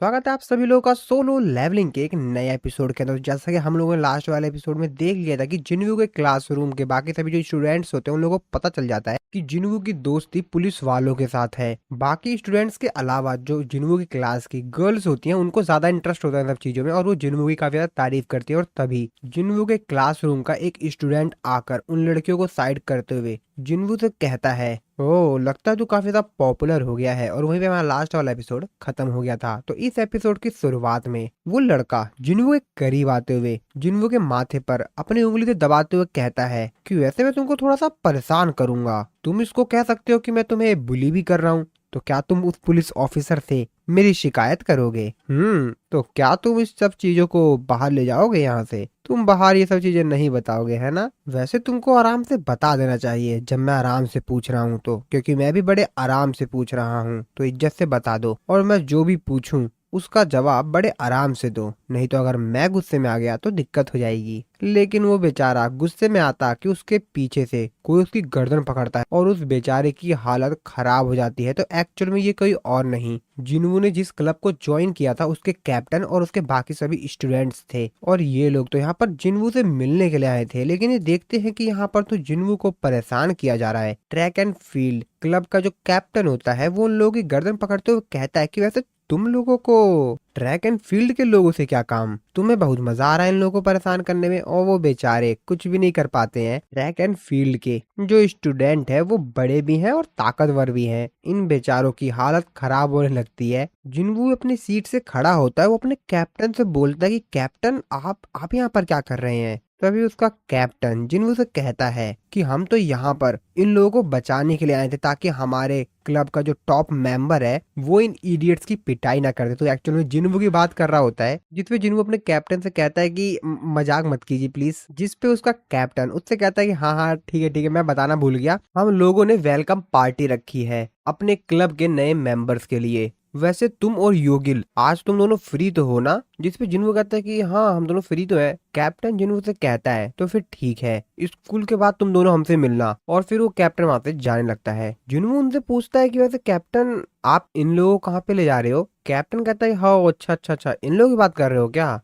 स्वागत है आप सभी लोगों का सोलो लेवलिंग के एक नए एपिसोड के अंदर। जैसा कि हम लोगों ने लास्ट वाले एपिसोड में देख लिया था कि जिन्वू के क्लासरूम के बाकी सभी जो स्टूडेंट्स होते हैं उन लोगों को पता चल जाता है कि जिन्वू की दोस्ती पुलिस वालों के साथ है। बाकी स्टूडेंट्स के अलावा जो जिन्वू की क्लास की गर्ल्स होती हैं उनको ज्यादा इंटरेस्ट होता है सब चीजों में, और वो जिन्वू की काफी ज्यादा तारीफ करती है। और तभी जिन्वू के क्लासरूम का एक स्टूडेंट आकर उन लड़कियों को साइड करते हुए जिन्वू से कहता है, ओह लगता है तू काफी ज्यादा पॉपुलर हो गया है। और वहीं पे हमारा लास्ट वाला एपिसोड खत्म हो गया था। तो इस एपिसोड की शुरुआत में वो लड़का जिन्वू के करीब आते हुए जिन्वू के माथे पर अपनी उंगली से दबाते हुए कहता है कि वैसे मैं तुमको थोड़ा सा परेशान करूंगा। तुम इसको कह सकते हो कि मैं तुम्हें बुली भी कर रहा हूँ। तो क्या तुम उस पुलिस ऑफिसर से मेरी शिकायत करोगे? तो क्या तुम इस सब चीजों को बाहर ले जाओगे यहाँ से? तुम बाहर ये सब चीजें नहीं बताओगे है ना? वैसे तुमको आराम से बता देना चाहिए जब मैं आराम से पूछ रहा हूँ तो, क्योंकि मैं भी बड़े आराम से पूछ रहा हूँ। तो इज्जत से बता दो, और मैं जो भी पूछूं उसका जवाब बड़े आराम से दो, नहीं तो अगर मैं गुस्से में आ गया तो दिक्कत हो जाएगी। लेकिन वो बेचारा गुस्से में आता कि उसके पीछे से कोई उसकी गर्दन पकड़ता है और उस बेचारे की हालत खराब हो जाती है। तो एक्चुअल में ये कोई और नहीं, जिन्होंने ने जिस क्लब को ज्वाइन किया था उसके कैप्टन और उसके बाकी सभी स्टूडेंट्स थे। और ये लोग तो यहाँ पर जिन्वू से मिलने के लिए आए थे, लेकिन ये देखते हैं कि यहाँ पर तो जिन्वू को परेशान किया जा रहा है। ट्रैक एंड फील्ड क्लब का जो कैप्टन होता है वो उन लोगों की गर्दन पकड़ते हुए कहता है कि वैसे तुम लोगों को ट्रैक एंड फील्ड के लोगों से क्या काम? तुम्हें बहुत मजा आ रहा है इन लोगों को परेशान करने में, और वो बेचारे कुछ भी नहीं कर पाते हैं। ट्रैक एंड फील्ड के जो स्टूडेंट है वो बड़े भी हैं और ताकतवर भी हैं। इन बेचारों की हालत खराब होने लगती है। जिन्वू अपनी सीट से खड़ा होता है, वो अपने कैप्टन से बोलता है कि कैप्टन आप यहाँ पर क्या कर रहे हैं? तभी उसका कैप्टन जिन्वू से कहता है कि हम तो यहाँ पर इन लोगों को बचाने के लिए आए थे, ताकि हमारे क्लब का जो टॉप मेंबर है वो इन इडियट्स की पिटाई ना कर दे। तो एक्चुअली में जिन्वू की बात कर रहा होता है, जिसपे जिन्वू अपने कैप्टन से कहता है कि मजाक मत कीजिए प्लीज। जिसपे उसका कैप्टन उससे कहता है कि हाँ हाँ ठीक है मैं बताना भूल गया, हम लोगों ने वेलकम पार्टी रखी है अपने क्लब के नए मेंबर्स के लिए। वैसे तुम और योगिल आज तुम दोनों फ्री तो हो ना? जिसपे जिन्वू कहता है कि हाँ हम दोनों फ्री तो है। कैप्टन जिन्वू से कहता है तो फिर ठीक है, स्कूल के बाद तुम दोनों हमसे मिलना। और फिर वो कैप्टन वहां से जाने लगता है। जिन्वू उनसे पूछता है कि वैसे कैप्टन आप इन लोगों को कहाँ पे ले जा रहे हो? कैप्टन कहता है हाँ अच्छा इन लोगों की बात कर रहे हो क्या?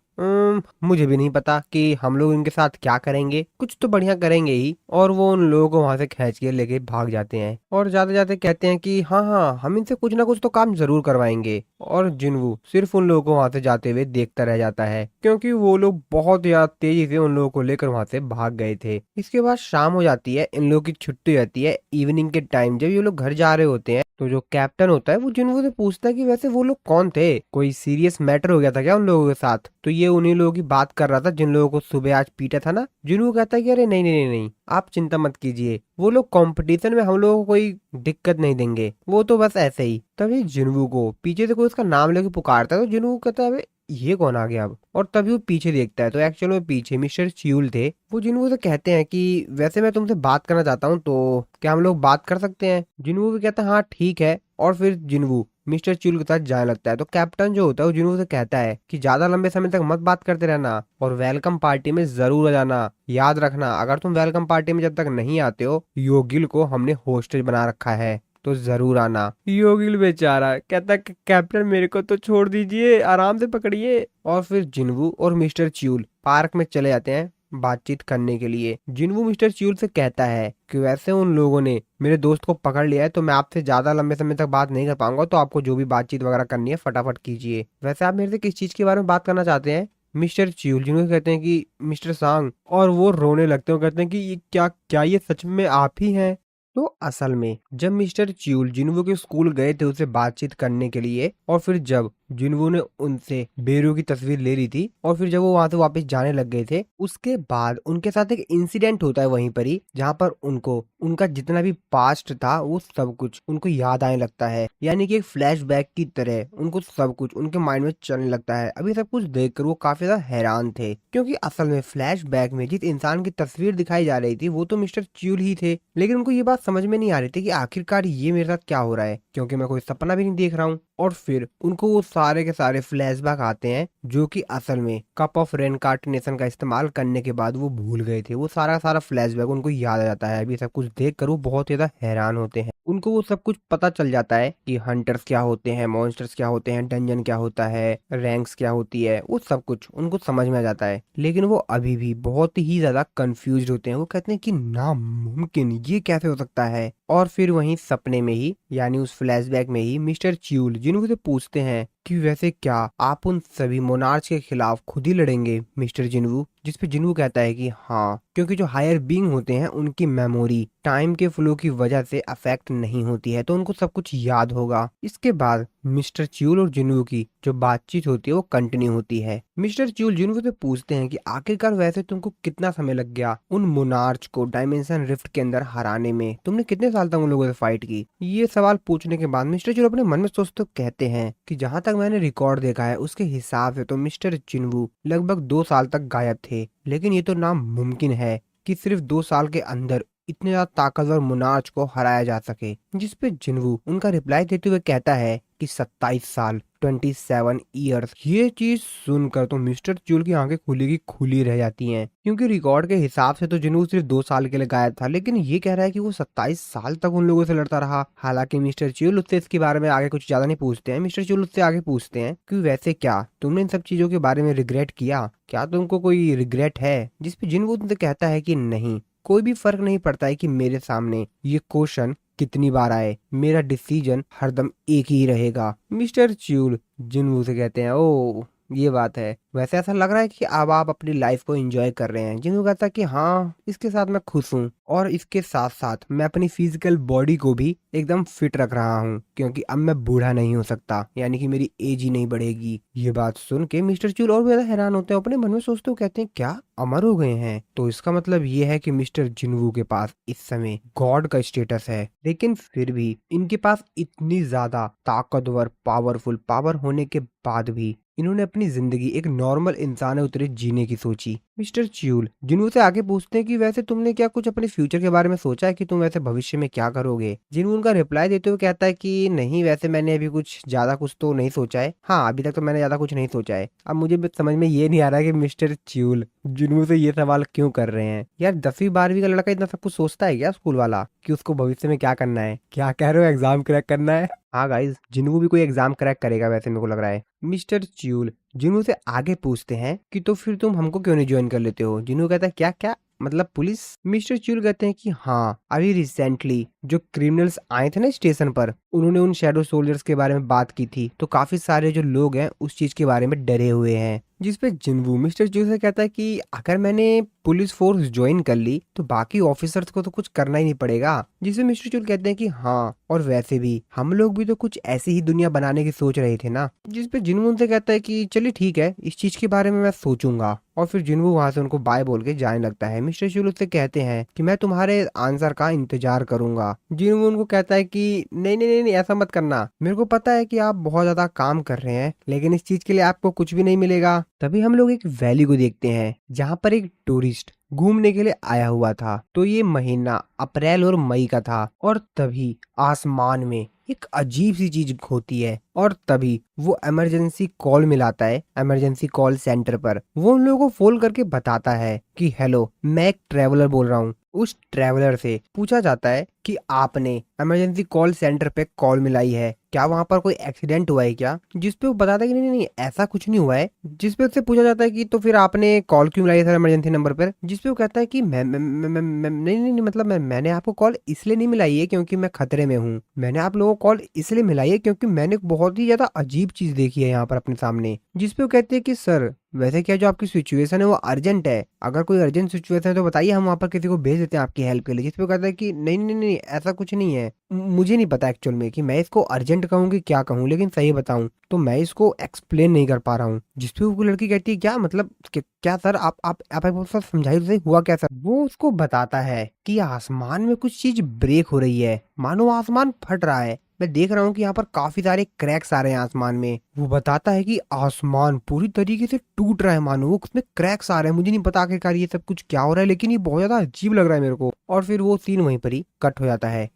मुझे भी नहीं पता कि हम लोग इनके साथ क्या करेंगे, कुछ तो बढ़िया करेंगे ही। और वो उन लोगों को वहां से खींच के लेके भाग जाते हैं और जाते जाते कहते हैं कि हाँ हम इनसे कुछ ना कुछ तो काम जरूर करवाएंगे। और जिन्वू सिर्फ उन लोगों को वहां से जाते हुए देखता रह जाता है, क्योंकि वो लोग बहुत ज्यादा तेजी से उन लोगों को लेकर वहां से भाग गए थे। इसके बाद शाम हो जाती है, इन लोगों की छुट्टी रहती है। इवनिंग के टाइम जब ये लोग घर जा रहे होते हैं तो जो कैप्टन होता है वो जिन्वू से पूछता है कि वैसे वो लोग कौन थे, कोई सीरियस मैटर हो गया था क्या उन लोगों के साथ? तो ये उन्हीं लोगों की बात कर रहा था जिन लोगों को सुबह आज पीटा था ना। जिन्वू कहता है कि अरे नहीं आप चिंता मत कीजिए, वो लोग कंपटीशन में हम लोगों को कोई दिक्कत नहीं देंगे, वो तो बस ऐसे ही। तभी जिन्वू को पीछे से कोई उसका नाम लेके पुकारता है। तो जिन्वू कहता है अबे ये कौन आ गया अब? और तभी वो पीछे देखता है तो एक्चुअल में पीछे मिस्टर च्यूल थे। वो जिन्वू से कहते हैं कि वैसे मैं तुमसे बात करना चाहता हूँ, तो क्या हम लोग बात कर सकते हैं? जिन्वू भी कहता है हाँ ठीक है। और फिर जिन्वू मिस्टर च्यूल के साथ जाने लगता है। तो कैप्टन जो होता है वो जिन्वू से कहता है कि ज्यादा लंबे समय तक मत बात करते रहना, और वेलकम पार्टी में जरूर आ जाना। याद रखना अगर तुम वेलकम पार्टी में जब तक नहीं आते हो, योगिल को हमने होस्टेज बना रखा है, तो जरूर आना। योगिल बेचारा कहता कि कैप्टन मेरे को तो छोड़ दीजिए, आराम से पकड़िए। और फिर जिन्वू और मिस्टर च्यूल पार्क में चले जाते हैं बातचीत करने के लिए। जिन्वू मिस्टर च्यूल से कहता है कि वैसे उन लोगों ने मेरे दोस्त को पकड़ लिया है, तो मैं आपसे ज्यादा लंबे समय तक बात नहीं कर पाऊंगा, तो आपको जो भी बातचीत वगैरह करनी है फटाफट कीजिए। वैसे आप मेरे से किस चीज के बारे में बात करना चाहते हैं? मिस्टर च्यूल जिन्होंने कहते हैं कि मिस्टर सांग, और वो रोने लगते हैं। कहते हैं कि ये क्या क्या ये सच में आप ही हैं? तो असल में जब मिस्टर च्यूल जिन्वू के स्कूल गए थे उसे बातचीत करने के लिए, और फिर जब जिन्वू ने उनसे बेरू की तस्वीर ले ली थी, और फिर जब वो वहां से वापस जाने लग गए थे, उसके बाद उनके साथ एक इंसिडेंट होता है वहीं पर ही, जहां पर उनको उनका जितना भी पास्ट था वो सब कुछ उनको याद आने लगता है। यानी कि एक फ्लैशबैक की तरह उनको सब कुछ उनके माइंड में चलने लगता है। अभी सब कुछ देखकर वो काफी ज्यादा हैरान थे, क्योंकि असल में फ्लैशबैक में जिस इंसान की तस्वीर दिखाई जा रही थी वो तो मिस्टर च्यूल ही थे। लेकिन उनको ये बात समझ में नहीं आ रही थी कि आखिरकार ये मेरे साथ क्या हो रहा है, क्योंकि मैं कोई सपना भी नहीं देख रहा हूँ। और फिर उनको वो सारे के सारे फ्लैशबैक आते हैं जो कि असल में कप ऑफ रेनकार्टिनेशन का इस्तेमाल करने के बाद वो भूल गए थे। वो सारा सारा फ्लैशबैक उनको याद आ जाता है। अभी सब कुछ देख कर वो बहुत ज्यादा हैरान होते हैं। उनको वो सब कुछ पता चल जाता है कि हंटर्स क्या होते हैं, मॉन्स्टर्स क्या होते हैं, डंजन क्या होता है, रैंक्स क्या होती है, वो सब कुछ उनको समझ में आ जाता है। लेकिन वो अभी भी बहुत ही ज्यादा कंफ्यूज होते हैं। वो कहते हैं कि नामुमकिन, ये कैसे हो सकता है। और फिर वहीं सपने में ही यानी उस फ्लैशबैक में ही मिस्टर च्यूल जिनको से पूछते हैं कि वैसे क्या आप उन सभी मोनार्च के खिलाफ खुद ही लड़ेंगे मिस्टर जिन्वू। जिस पे जिन्वू कहता है कि हाँ, क्योंकि जो हायर बीइंग होते हैं उनकी मेमोरी टाइम के फ्लो की वजह से अफेक्ट नहीं होती है, तो उनको सब कुछ याद होगा। इसके बाद मिस्टर च्यूल और जिन्वू की जो बातचीत होती है वो कंटिन्यू होती है। मिस्टर च्यूल जिन्वू से पूछते हैं कि आखिरकार वैसे तुमको कितना समय लग गया उन मोनार्च को डायमेंशन रिफ्ट के अंदर हराने में, तुमने कितने साल तक उन लोगों से फाइट की। ये सवाल पूछने के बाद मिस्टर च्यूल अपने मन में सोचते कहते हैं कि जहां तक मैंने रिकॉर्ड देखा है उसके हिसाब से तो मिस्टर जिन्वू लगभग 2 साल तक गायब थे। लेकिन ये तो नामुमकिन है कि सिर्फ 2 साल के अंदर इतने ज्यादा ताकतवर मोनार्च को हराया जा सके। जिस पे जिन्वू उनका रिप्लाई देते हुए कहता है कि 27 साल, 27 ईयर्स। ये चीज सुनकर तो मिस्टर च्यूल की आंखें खुली की खुली रह जाती हैं, क्योंकि रिकॉर्ड के हिसाब से तो जिन्वू सिर्फ 2 साल के लिए गायब था, लेकिन ये कह रहा है कि वो 27 साल तक उन लोगों से लड़ता रहा। हालांकि मिस्टर च्यूल उससे इसके बारे में आगे कुछ ज्यादा नहीं पूछते हैं। मिस्टर च्यूल उससे आगे पूछते हैं कि वैसे क्या तुमने इन सब चीजों के बारे में रिग्रेट किया, क्या तुमको कोई रिग्रेट है। जिसपे जिन्वू उनसे कहता है कि नहीं, कोई भी फर्क नहीं पड़ता है कि मेरे सामने ये क्वेश्चन कितनी बार आए, मेरा डिसीजन हरदम एक ही रहेगा। मिस्टर च्यूल जिन्वू से कहते हैं ओ ये बात है, वैसे ऐसा लग रहा है कि अब आप अपनी लाइफ को एंजॉय कर रहे हैं। जिन्होंने कहता है कि हाँ, इसके साथ मैं खुश हूँ और इसके साथ साथ मैं अपनी फिजिकल बॉडी को भी एकदम फिट रख रहा हूँ, क्योंकि अब मैं बूढ़ा नहीं हो सकता, यानी कि मेरी एज ही नहीं बढ़ेगी। ये बात सुन के मिस्टर चूल और भी ज्यादा हैरान होते हैं। अपने मन में सोचते हो कहते हैं क्या अमर हो गए हैं, तो इसका मतलब ये है कि मिस्टर जिन्वू के पास इस समय गॉड का स्टेटस है। लेकिन फिर भी इनके पास इतनी ज्यादा ताकतवर पावरफुल पावर होने के बाद भी इन्होंने अपनी जिंदगी एक नॉर्मल इंसान उतरे जीने की सोची। मिस्टर च्यूल जिन्वू से आगे पूछते हैं कि वैसे तुमने क्या कुछ अपने फ्यूचर के बारे में सोचा है कि तुम वैसे भविष्य में क्या करोगे। जिन्वू उनका रिप्लाई देते हुए कहता है कि नहीं, वैसे मैंने अभी कुछ ज्यादा कुछ तो नहीं सोचा है। हाँ, अभी तक तो मैंने ज्यादा कुछ नहीं सोचा है। अब मुझे समझ में ये नहीं आ रहा है कि मिस्टर च्यूल जिन्वू से ये सवाल क्यों कर रहे हैं। यार 10वीं 12वीं का लड़का इतना सब कुछ सोचता है क्या स्कूल वाला, कि उसको भविष्य में क्या करना है। क्या कह रहे हो, एग्जाम क्रैक करना है। हाँ गाइज, जिन्वू भी कोई एग्जाम क्रैक करेगा वैसे मेरे को लग रहा है। मिस्टर च्यूल जिन्वू से आगे पूछते हैं कि तो फिर तुम हमको क्यों नहीं ज्वाइन कर लेते हो। जिन्वू कहता है क्या क्या मतलब पुलिस। मिस्टर च्यूल कहते हैं कि हाँ, अभी रिसेंटली जो क्रिमिनल्स आए थे ना स्टेशन पर, उन्होंने उन शैडो सोल्जर्स के बारे में बात की थी, तो काफी सारे जो लोग हैं उस चीज के बारे में डरे हुए हैं। जिस पे जिन्वू मिस्टर च्यूल से कहता है कि अगर मैंने पुलिस फोर्स ज्वाइन कर ली तो बाकी ऑफिसर्स को तो कुछ करना ही नहीं पड़ेगा। जिसे मिस्टर च्यूल कहते हैं कि हाँ, और वैसे भी हम लोग भी तो कुछ ऐसी ही दुनिया बनाने की सोच रहे थे ना। जिस पे जिन्वू उनसे कहता है कि चलिए ठीक है, इस चीज के बारे में मैं सोचूंगा। और फिर जिन्वू वहां से उनको बाय बोल के जाने लगता है। मिस्टर च्यूल उससे कहते हैं कि मैं तुम्हारे आंसर का इंतजार करूंगा। जिन्वू उनको कहता है कि नहीं नहीं नहीं नहीं, ऐसा मत करना, मेरे को पता है कि आप बहुत ज्यादा काम कर रहे हैं, लेकिन इस चीज के लिए आपको कुछ भी नहीं मिलेगा। तभी हम लोग एक वैली को देखते हैं जहाँ पर एक टूरिस्ट घूमने के लिए आया हुआ था। तो ये महीना अप्रैल और मई का था, और तभी आसमान में एक अजीब सी चीज होती है, और तभी वो इमरजेंसी कॉल मिलाता है इमरजेंसी कॉल सेंटर पर। वो उन लोगों को फोन करके बताता है कि हेलो, मैं एक ट्रेवलर बोल रहा हूँ। उस ट्रेवलर से पूछा जाता है कि आपने इमरजेंसी कॉल सेंटर पे कॉल मिलाई है, क्या वहां पर कोई एक्सीडेंट हुआ है क्या। जिसपे वो बताता है कि नहीं नहीं नहीं, ऐसा कुछ नहीं हुआ है। जिसपे उससे पूछा जाता है कि तो फिर आपने कॉल क्यों मिलाई है सर इमरजेंसी नंबर पर। जिसपे वो कहता है कि नहीं नहीं नहीं, मतलब मैंने आपको कॉल इसलिए नहीं मिलाई है क्योंकि मैं खतरे में हूँ। मैंने आप लोगों को कॉल इसलिए मिलाई है क्योंकि मैंने बहुत ही ज्यादा अजीब चीज देखी है यहाँ पर अपने सामने। जिसपे वो कहते हैं कि सर वैसे क्या जो आपकी सिचुएशन है वो अर्जेंट है, अगर कोई अर्जेंट सिचुएशन है तो बताइए, हम वहाँ पर किसी को भेज देते हैं आपकी हेल्प के लिए। जिसपे कहता है कि नहीं नहीं नहीं, ऐसा कुछ नहीं है। मुझे नहीं पता एक्चुअल में कि मैं इसको अर्जेंट कहूँ कि क्या कहूँ, लेकिन सही बताऊं तो मैं इसको एक्सप्लेन नहीं कर पा रहा हूँ। जिसपे वो लड़की कहती है क्या मतलब क्या सर, आप एक बार समझाइए तो सही, हुआ क्या सर। वो उसको बताता है कि आसमान में कुछ चीज ब्रेक हो रही है, मानो आसमान फट रहा है। मैं देख रहा हूँ कि यहाँ पर काफी सारे क्रैक्स आ रहे हैं आसमान में। वो बताता है कि आसमान पूरी तरीके से टूट रहा है, मानो वो उसमें क्रैक्स आ रहे हैं। मुझे नहीं पता आखिरकार ये सब कुछ क्या हो रहा है, लेकिन ये बहुत ज्यादा अजीब लग रहा है मेरे को। और फिर वो सीन वहीं पर ही कट हो जाता है।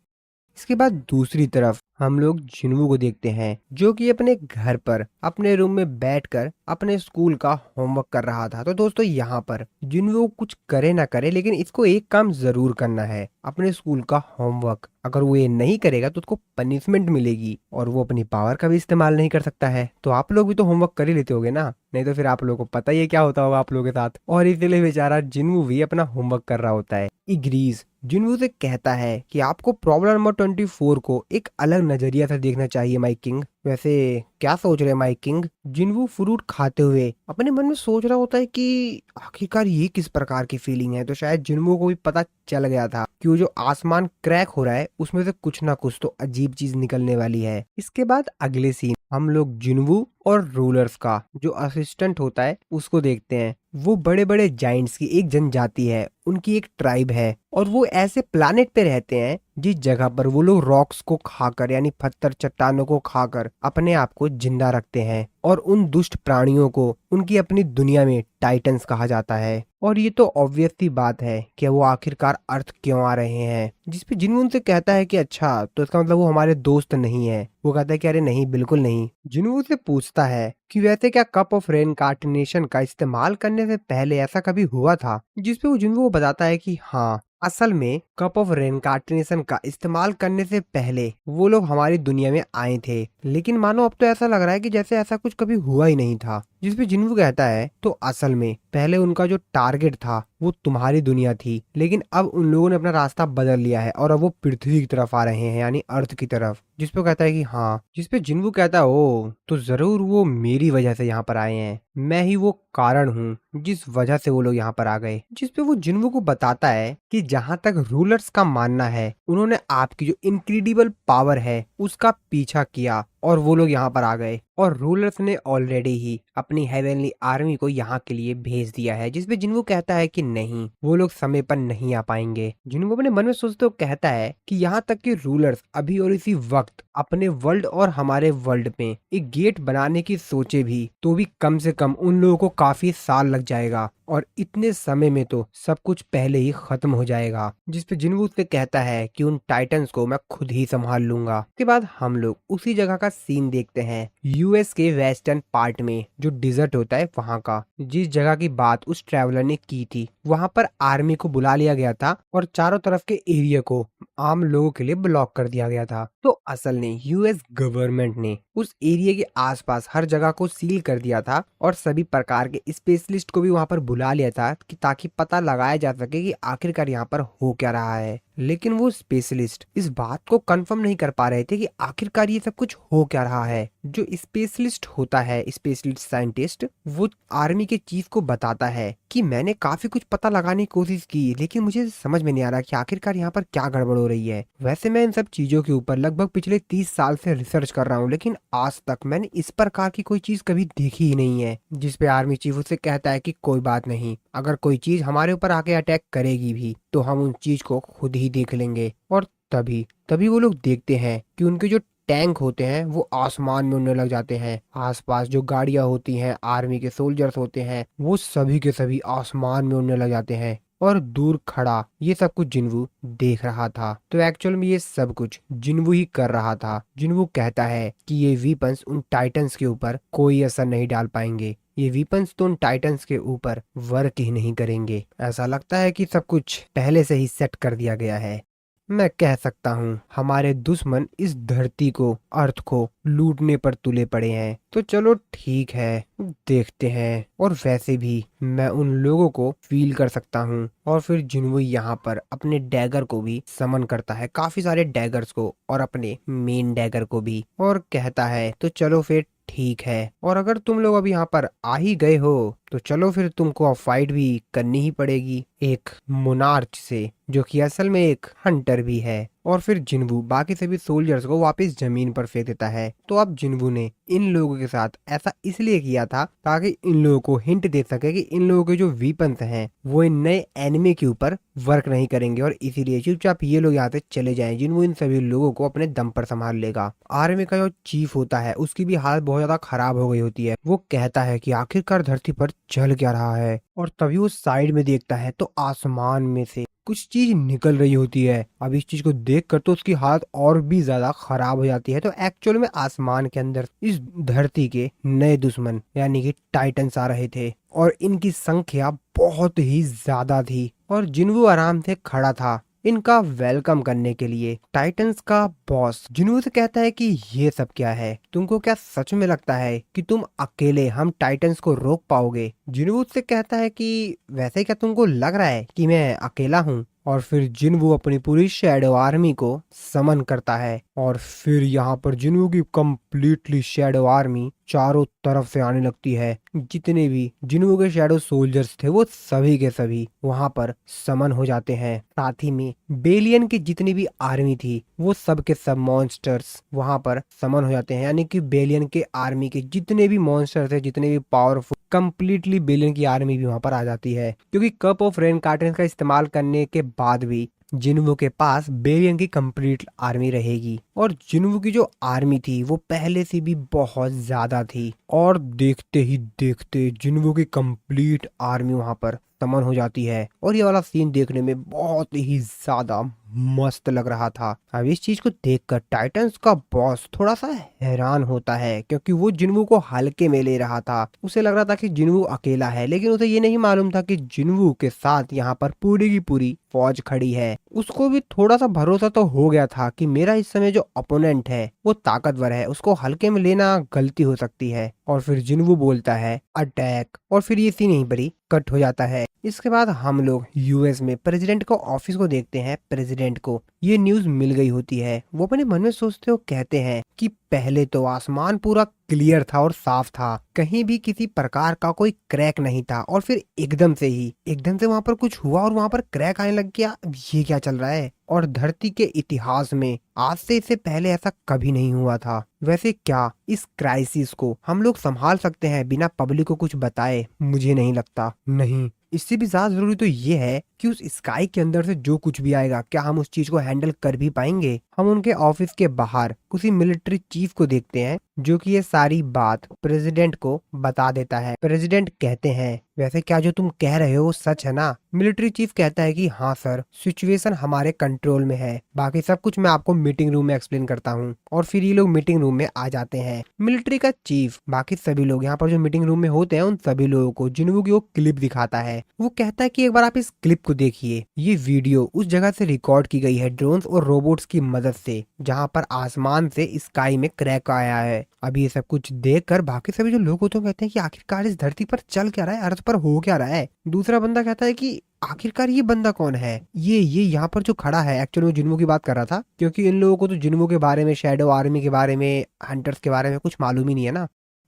इसके बाद दूसरी तरफ हम लोग जिन्वू को देखते हैं जो कि अपने घर पर अपने रूम में बैठकर अपने स्कूल का होमवर्क कर रहा था। तो दोस्तों यहाँ पर जिन्वू कुछ करे ना करे लेकिन इसको एक काम जरूर करना है, अपने स्कूल का होमवर्क। अगर वो ये नहीं करेगा तो उसको पनिशमेंट मिलेगी और वो अपनी पावर का भी इस्तेमाल नहीं कर सकता है। तो आप लोग भी तो होमवर्क कर ही लेते होगे ना, नहीं तो फिर आप लोगों को पता ही है क्या होता होगा आप लोगों के साथ। और इसलिए बेचारा जिन्वू भी अपना होमवर्क कर रहा होता है। इग्रीज जिन्वू से कहता है कि आपको प्रॉब्लम नंबर 24 को एक अलग नजरिया से देखना चाहिए माई किंग। वैसे क्या सोच रहे हैं माई किंग? जिन्वू फ्रूट खाते हुए अपने मन में सोच रहा होता है कि आखिरकार ये किस प्रकार की फीलिंग है। तो शायद जिन्वू को भी पता चल गया था कि वो जो आसमान क्रैक हो रहा है उसमें से कुछ ना कुछ तो अजीब चीज निकलने वाली है। इसके बाद अगले सीन हम लोग जिन्वू और रूलर्स का जो असिस्टेंट होता है उसको देखते हैं। वो बड़े बड़े जाइंट्स की एक जनजाति है, उनकी एक ट्राइब है और वो ऐसे प्लानेट पे रहते हैं जिस जगह पर वो लोग रॉक्स को खाकर यानी पत्थर चट्टानों को खाकर अपने आप को जिंदा रखते हैं। और उन दुष्ट प्राणियों को उनकी अपनी दुनिया में टाइटन्स कहा जाता है। और ये तो ऑब्वियस सी बात है कि वो आखिरकार अर्थ क्यों आ रहे हैं। जिसपे जिन्वू उनसे कहता है कि अच्छा तो इसका मतलब वो हमारे दोस्त नहीं है। वो कहता है कि अरे नहीं, बिल्कुल नहीं। जिन्वू से पूछता है कि वैसे क्या कप ऑफ रेनकार्टिनेशन का इस्तेमाल करने से पहले ऐसा कभी हुआ था? जिसपे वो जिन्वू को बताता है कि हाँ, असल में कप ऑफ रेनकार्टिनेशन का इस्तेमाल करने से पहले वो लोग हमारी दुनिया में आए थे, लेकिन मानो अब तो ऐसा लग रहा है कि जैसे ऐसा कुछ कभी हुआ ही नहीं था। जिसपे जिन्वू कहता है तो असल में पहले उनका जो टारगेट था वो तुम्हारी दुनिया थी, लेकिन अब उन लोगों ने अपना रास्ता बदल लिया है और अब वो पृथ्वी की तरफ आ रहे हैं यानी अर्थ की तरफ। जिसपे कहता है कि हाँ। जिसपे जिन्वू कहता है ओ तो जरूर वो मेरी वजह से यहाँ पर आए हैं, मैं ही वो कारण हूँ जिस वजह से वो लोग यहाँ पर आ गए। जिसपे वो जिन्वू को बताता है कि जहाँ तक रूलर्स का मानना है उन्होंने आपकी जो इनक्रेडिबल पावर है उसका पीछा किया और वो लोग यहाँ पर आ गए और रूलर्स ने ऑलरेडी ही अपनी हेवनली आर्मी को यहाँ के लिए भेज दिया है। जिसपे जिन्वू कहता है कि नहीं, वो लोग समय पर नहीं आ पाएंगे। जिन्वू अपने मन में सोचते हुए कहता है कि यहाँ तक कि रूलर्स अभी और इसी वक्त अपने वर्ल्ड और हमारे वर्ल्ड में एक गेट बनाने की सोचे भी तो भी कम से कम उन लोगों को काफी साल लग जाएगा और इतने समय में तो सब कुछ पहले ही खत्म हो जाएगा। जिसपे जिन्वू से कहता है कि उन टाइटन्स को मैं खुद ही संभाल लूंगा। उसके बाद हम लोग उसी जगह का सीन देखते हैं, यूएस के वेस्टर्न पार्ट में जो डिजर्ट होता है वहां का। जिस जगह की बात उस ट्रैवलर ने की थी वहां पर आर्मी को बुला लिया गया था और चारों तरफ के एरिया को आम लोगों के लिए ब्लॉक कर दिया गया था। तो असल में यूएस गवर्नमेंट ने उस एरिया के आसपास हर जगह को सील कर दिया था और सभी प्रकार के स्पेशलिस्ट को भी वहां पर बुला लिया था कि ताकि पता लगाया जा सके कि आखिरकार यहाँ पर हो क्या रहा है। लेकिन वो स्पेशलिस्ट इस बात को कंफर्म नहीं कर पा रहे थे कि आखिरकार ये सब कुछ हो क्या रहा है। जो स्पेशलिस्ट होता है, स्पेशलिस्ट साइंटिस्ट, वो आर्मी के चीफ को बताता है कि मैंने काफी कुछ पता लगाने की कोशिश की लेकिन मुझे समझ में नहीं आ रहा कि आखिरकार यहाँ पर क्या गड़बड़ हो रही है। वैसे मैं इन सब चीजों के ऊपर लगभग पिछले 30 साल से रिसर्च कर रहा हूँ लेकिन आज तक मैंने इस प्रकार की कोई चीज कभी देखी ही नहीं है। जिसपे आर्मी चीफ उससे कहता है कि कोई बात नहीं, अगर कोई चीज हमारे ऊपर आके अटैक करेगी भी तो हम उन चीज को खुद ही देख लेंगे। और तभी तभी वो लोग देखते हैं कि उनके जो टैंक होते हैं वो आसमान में उड़ने लग जाते हैं। आसपास जो गाड़ियां होती हैं, आर्मी के सोल्जर्स होते हैं, वो सभी के सभी आसमान में उड़ने लग जाते हैं। और दूर खड़ा ये सब कुछ जिन्वू देख रहा था। तो एक्चुअल में ये सब कुछ जिन्वू ही कर रहा था। जिन्वू कहता है कि ये वीपन्स उन टाइटन्स के ऊपर कोई असर नहीं डाल पाएंगे, ये वीपन्स तो उन टाइटन्स के ऊपर वर्क ही नहीं करेंगे। ऐसा लगता है कि सब कुछ पहले से ही सेट कर दिया गया है। मैं कह सकता हूँ हमारे दुश्मन इस धरती को, अर्थ को लूटने पर तुले पड़े हैं। तो चलो ठीक है, देखते हैं। और वैसे भी मैं उन लोगों को फील कर सकता हूँ। और फिर जिन्वू यहाँ पर अपने डैगर को भी समन करता है, काफी सारे डैगर्स को और अपने मेन डैगर को भी, और कहता है तो चलो फिर ठीक है। और अगर तुम लोग अब यहाँ पर आ ही गए हो तो चलो फिर तुमको अब फाइट भी करनी ही पड़ेगी एक मोनार्च से, जो कि असल में एक हंटर भी है। और फिर जिन्वू बाकी सभी सोल्जर्स को वापस जमीन पर फेंक देता है। तो अब जिन्वू ने इन लोगों के साथ ऐसा इसलिए किया था ताकि इन लोगों को हिंट दे सके कि इन लोगों के जो वीपन्स हैं वो इन नए एनिमी के ऊपर वर्क नहीं करेंगे और इसीलिए चुपचाप ये लोग यहाँ से चले जाएं। जिन्वू इन सभी लोगों को अपने दम पर संभाल लेगा। आर्मी का जो चीफ होता है उसकी भी हालत बहुत ज्यादा खराब हो गई होती है। वो कहता है कि आखिरकार धरती पर चल क्या रहा है। और तभी वो साइड में देखता है तो आसमान में से कुछ चीज निकल रही होती है। अब इस चीज को देख कर तो उसकी हालत और भी ज्यादा खराब हो जाती है। तो एक्चुअल में आसमान के अंदर इस धरती के नए दुश्मन यानी कि टाइटन्स आ रहे थे और इनकी संख्या बहुत ही ज्यादा थी। और जिन्वू आराम से खड़ा था इनका वेलकम करने के लिए। टाइटन्स का बॉस जिन्वू से कहता है कि ये सब क्या है, तुमको क्या सच में लगता है कि तुम अकेले हम टाइटन्स को रोक पाओगे। जिन्वू से कहता है कि वैसे क्या तुमको लग रहा है कि मैं अकेला हूँ। और फिर जिन्वू अपनी पूरी शैडो आर्मी को समन करता है और फिर यहाँ पर जिन्वू की कंप्लीटली शैडो आर्मी चारों तरफ से आने लगती है। जितने भी जिन्वू के शैडो सोल्जर्स थे वो सभी के सभी वहां पर समन हो जाते हैं। साथ ही में बेलियन की जितनी भी आर्मी थी वो सब के सब मॉन्स्टर्स वहां पर समन हो जाते हैं। यानी कि बेलियन के आर्मी के जितने भी मॉन्स्टर थे, जितने भी पावरफुल, कंप्लीटली बेलियन की आर्मी भी वहां पर आ जाती है। क्योंकि कप ऑफ रेन कार्टेंस का इस्तेमाल करने के बाद भी जिन्वू के पास बेलियन की कंप्लीट आर्मी रहेगी। और जिन्वू की जो आर्मी थी वो पहले से भी बहुत ज्यादा थी। और देखते ही देखते जिन्वू की कंप्लीट आर्मी वहां पर समन हो जाती है। और ये वाला सीन देखने में बहुत ही ज्यादा मस्त लग रहा था। अब इस चीज को देखकर टाइटन्स का बॉस थोड़ा सा हैरान होता है क्योंकि वो जिन्वू को हल्के में ले रहा था। उसे लग रहा था कि जिन्वू अकेला है, लेकिन उसे ये नहीं मालूम था कि जिन्वू के साथ यहाँ पर पूरी की पूरी फौज खड़ी है। उसको भी थोड़ा सा भरोसा तो हो गया था कि मेरा इस समय जो अपोनेंट है वो ताकतवर है, उसको हल्के में लेना गलती हो सकती है। और फिर जिन्वू बोलता है अटैक, और फिर ये सीन यहीं पर ही कट हो जाता है। इसके बाद हम लोग यूएस में प्रेसिडेंट को ऑफिस को देखते हैं। प्रेसिडेंट को ये न्यूज मिल गई होती है। वो अपने मन में सोचते हो कहते हैं कि पहले तो आसमान पूरा क्लियर था और साफ था, कहीं भी किसी प्रकार का कोई क्रैक नहीं था। और फिर एकदम से वहां पर कुछ हुआ और वहां पर क्रैक आने लग गया। अब ये क्या चल रहा है। और धरती के इतिहास में आज से इससे पहले ऐसा कभी नहीं हुआ था। वैसे क्या इस क्राइसिस को हम लोग संभाल सकते हैं बिना पब्लिक को कुछ बताए? मुझे नहीं लगता। नहीं, इससे भी ज्यादा जरूरी तो ये है कि उस स्काई के अंदर से जो कुछ भी आएगा क्या हम उस चीज को हैंडल कर भी पाएंगे। हम उनके ऑफिस के बाहर किसी मिलिट्री चीफ को देखते हैं जो कि ये सारी बात प्रेसिडेंट को बता देता है। प्रेसिडेंट कहते हैं वैसे क्या जो तुम कह रहे हो वो सच है ना? मिलिट्री चीफ कहता है कि हाँ सर, सिचुएशन हमारे कंट्रोल में है, बाकी सब कुछ मैं आपको मीटिंग रूम में एक्सप्लेन करता हूँ। और फिर ये लोग मीटिंग रूम में आ जाते हैं। मिलिट्री का चीफ बाकी सभी लोग यहाँ पर जो मीटिंग रूम में होते हैं उन सभी लोगों को जिन्वू की वो क्लिप दिखाता है। वो कहता है कि एक बार आप इस क्लिप को देखिए, ये वीडियो उस जगह से रिकॉर्ड की गई है ड्रोन्स और रोबोट्स की मदद से जहाँ पर आसमान से स्काई में क्रैक आया है। अभी ये सब कुछ देखकर बाकी सभी जो लोग होते हैं कहते हैं कि आखिरकार इस धरती पर चल क्या रहा है, अर्थ पर हो क्या रहा है। दूसरा बंदा कहता है कि आखिरकार ये बंदा कौन है, ये यहाँ पर जो खड़ा है। एक्चुअली वो जिन्वू की बात कर रहा था क्योंकि इन लोगों को तो जिन्वू के बारे में, शैडो आर्मी के बारे में, हंटर्स के बारे में कुछ मालूम ही नहीं है ना।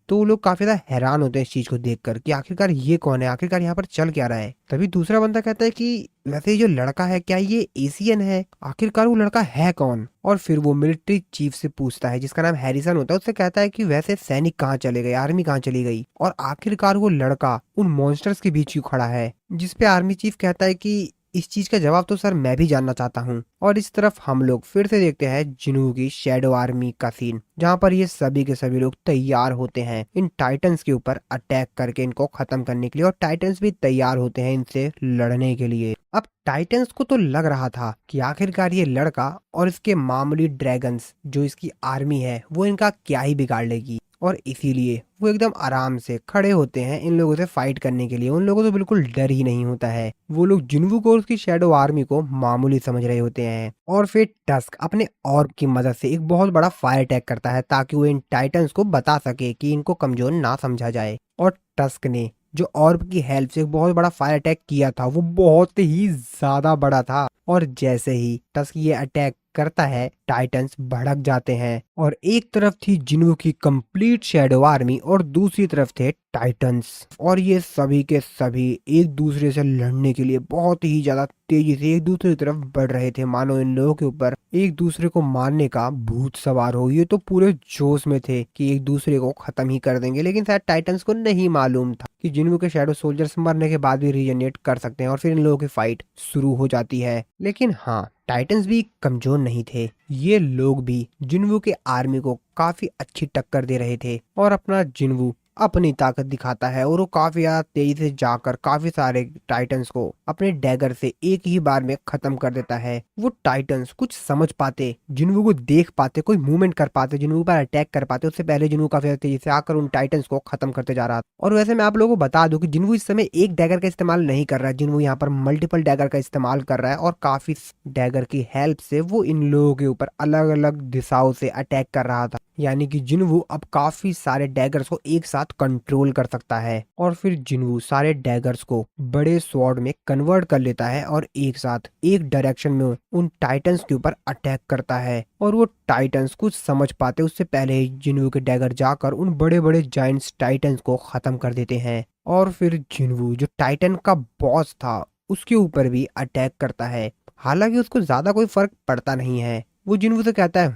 तो वो लोग काफी ज्यादा हैरान होते हैं इस चीज को देखकर कि आखिरकार ये कौन है, आखिरकार यहाँ पर चल क्या रहा है। तभी दूसरा बंदा कहता है कि वैसे ये जो लड़का है क्या ये एशियन है, आखिरकार वो लड़का है कौन। और फिर वो मिलिट्री चीफ से पूछता है जिसका नाम हैरिसन होता है, उससे कहता है कि वैसे सैनिक कहाँ चले गए, आर्मी कहाँ चली गई, और आखिरकार वो लड़का उन मॉन्स्टर्स के बीच क्यों खड़ा है। जिसपे आर्मी चीफ कहता है कि इस चीज का जवाब तो सर मैं भी जानना चाहता हूँ। और इस तरफ हम लोग फिर से देखते हैं जिन्वू की शैडो आर्मी का सीन, जहाँ पर ये सभी के सभी लोग तैयार होते हैं इन टाइटन्स के ऊपर अटैक करके इनको खत्म करने के लिए। और टाइटन्स भी तैयार होते हैं इनसे लड़ने के लिए। अब टाइटन्स को तो लग रहा था कि आखिरकार ये लड़का और इसके मामूली ड्रैगन्स जो इसकी आर्मी है वो इनका क्या ही बिगाड़ लेगी। और इसीलिए वो एकदम आराम से खड़े होते हैं इन लोगों से फाइट करने के लिए। उन लोगों को तो बिल्कुल डर ही नहीं होता है। वो लोग जिन्वू को और उसकी शैडो आर्मी को मामूली समझ रहे होते हैं। और फिर टस्क अपने ऑर्ब की मदद से एक बहुत बड़ा फायर अटैक करता है ताकि वो इन टाइटन्स को बता सके कि इनको कमजोर ना समझा जाए। और टस्क ने जो ऑर्ब की हेल्प से एक बहुत बड़ा फायर अटैक किया था वो बहुत ही ज्यादा बड़ा था। और जैसे ही टस्क ये अटैक करता है टाइटन्स भड़क जाते हैं। और एक तरफ थी जिन्वू की कंप्लीट शैडो आर्मी और दूसरी तरफ थे टाइटन्स। और ये सभी के सभी एक दूसरे से लड़ने के लिए बहुत ही ज्यादा तेजी से एक दूसरे की तरफ बढ़ रहे थे, मानो इन लोगों के ऊपर एक दूसरे को मारने का भूत सवार हो। ये तो पूरे जोश में थे कि एक दूसरे को खत्म ही कर देंगे, लेकिन शायद टाइटन्स को नहीं मालूम था कि जिन्वू के शैडो सोल्जर्स मरने के बाद भी रीजनरेट कर सकते हैं। और फिर इन लोगों की फाइट शुरू हो जाती है। लेकिन हाँ, टाइटन्स भी कमजोर नहीं थे। ये लोग भी जिन्वू के आर्मी को काफी अच्छी टक्कर दे रहे थे और अपना जिन्वू अपनी ताकत दिखाता है और वो काफी ज्यादा तेजी से जाकर काफी सारे टाइटन्स को अपने डैगर से एक ही बार में खत्म कर देता है। वो टाइटन्स कुछ समझ पाते, जिन्वू को देख पाते, कोई मूवमेंट कर पाते, जिन्वू पर अटैक कर पाते, उससे पहले जिन्वू काफी ज्यादा तेजी से आकर उन टाइटन्स को खत्म करते जा रहा था। और वैसे मैं आप लोगों को बता दूं कि जिन्वू इस समय एक डैगर का इस्तेमाल नहीं कर रहा है, जिन्वू यहाँ पर मल्टीपल डैगर का इस्तेमाल कर रहा है और काफी डैगर की हेल्प से वो इन लोगों के ऊपर अलग अलग दिशाओं से अटैक कर रहा था। यानी कि जिन्वू अब काफी सारे डैगर्स को एक साथ कंट्रोल कर सकता है और फिर जिन्वू सारे डैगर्स को बड़े स्वॉर्ड में कन्वर्ट कर लेता है और एक साथ एक डायरेक्शन में उन टाइटन्स के ऊपर अटैक करता है। और वो टाइटन्स कुछ समझ पाते उससे पहले ही जिन्वू के डैगर जाकर उन बड़े बड़े जायंट्स टाइटन्स को खत्म कर देते हैं। और फिर जिन्वू जो टाइटन का बॉस था उसके ऊपर भी अटैक करता है। हालांकि उसको ज्यादा कोई फर्क पड़ता नहीं है। वो जिन्वू से कहता है,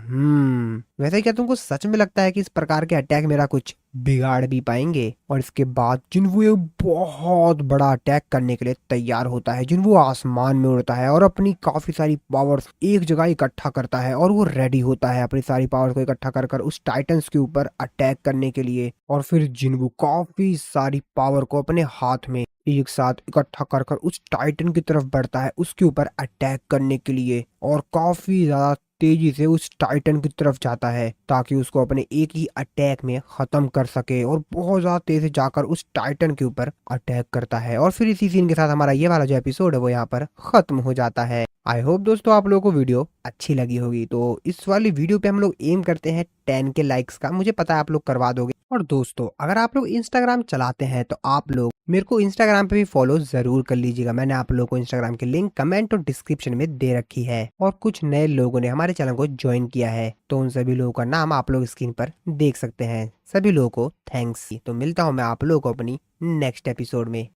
वैसे क्या तुमको सच में लगता है कि इस प्रकार के अटैक मेरा कुछ बिगाड़ भी पाएंगे? और इसके बाद जिन्वू एक बहुत बड़ा अटैक करने के लिए तैयार होता है। जिन्वू आसमान में उड़ता है और अपनी काफी सारी पावर्स एक जगह इकट्ठा करता है और वो रेडी होता है अपनी सारी पावर्स को इकट्ठा कर कर उस टाइटन्स के ऊपर अटैक करने के लिए। और फिर जिन्वू काफी सारी पावर को अपने हाथ में एक साथ इकट्ठा कर कर उस टाइटन की तरफ बढ़ता है उसके ऊपर अटैक करने के लिए और काफी ज्यादा तेजी से उस टाइटन की तरफ जाता है ताकि उसको अपने एक ही अटैक में खत्म कर सके और बहुत ज्यादा तेज से जाकर उस टाइटन के ऊपर अटैक करता है। और फिर इसी सीन के साथ हमारा ये वाला जो एपिसोड है वो यहाँ पर खत्म हो जाता है। आई होप दोस्तों आप लोगों को वीडियो अच्छी लगी होगी। तो इस वाली वीडियो पे हम लोग एम करते हैं 10 के लाइक्स का। मुझे पता है आप लोग करवा दोगे। और दोस्तों अगर आप लोग इंस्टाग्राम चलाते हैं तो आप लोग मेरे को इंस्टाग्राम पे भी फॉलो जरूर कर लीजिएगा। मैंने आप लोगों को इंस्टाग्राम की लिंक कमेंट और डिस्क्रिप्शन में दे रखी है। और कुछ नए लोगों ने हमारे चैनल को ज्वाइन किया है तो उन सभी लोगों का नाम आप लोग स्क्रीन पर देख सकते हैं। सभी लोगों को थैंक्स। तो मिलता हूँ मैं आप लोगों को अपनी नेक्स्ट एपिसोड में।